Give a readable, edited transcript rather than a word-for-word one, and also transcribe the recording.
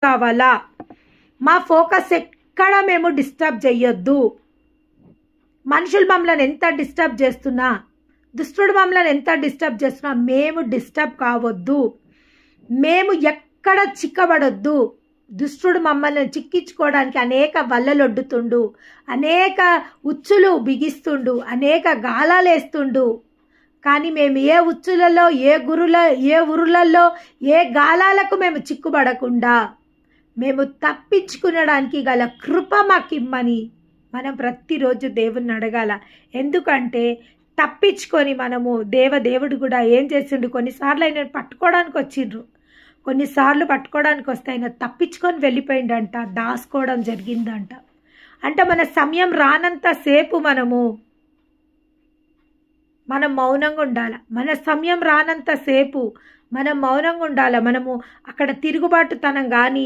కావాలా, మా ఫోకస్ ఎక్కడ మేము డిస్టర్బ్ చెయ్యొద్దు. మనుషులు మమ్మల్ని ఎంత డిస్టర్బ్ చేస్తున్నా, దుష్టుడు మమ్మల్ని ఎంత డిస్టర్బ్ చేస్తున్నా మేము డిస్టర్బ్ కావద్దు. మేము ఎక్కడ చిక్కబడొద్దు. దుష్టుడు మమ్మల్ని చిక్కించుకోవడానికి అనేక వల్లలొడ్డుతుండు, అనేక ఉచ్చులు బిగిస్తుండు, అనేక గాలాలు వేస్తుండు. కానీ మేము ఏ ఉచ్చులలో, ఏ ఉరులలో, ఏ గాలాలకు మేము చిక్కుబడకుండా మేము తప్పించుకునడానికి గల కృప మాకిమ్మని మనం ప్రతిరోజు దేవుణ్ణి అడగాల. ఎందుకంటే తప్పించుకొని మనము దేవుడు కూడా ఏం చేసిండు, కొన్నిసార్లు ఆయన పట్టుకోవడానికి వచ్చిండ్రు, కొన్నిసార్లు పట్టుకోవడానికి వస్తే ఆయన తప్పించుకొని వెళ్ళిపోయిందంట, దాసుకోవడం జరిగిందంట. అంటే మన సమయం రానంత సేపు మనం మౌనంగా ఉండాలి. మన సమయం రానంత సేపు మనం మౌనంగా ఉండాలి. మనము అక్కడ తిరుగుబాటుతనం కానీ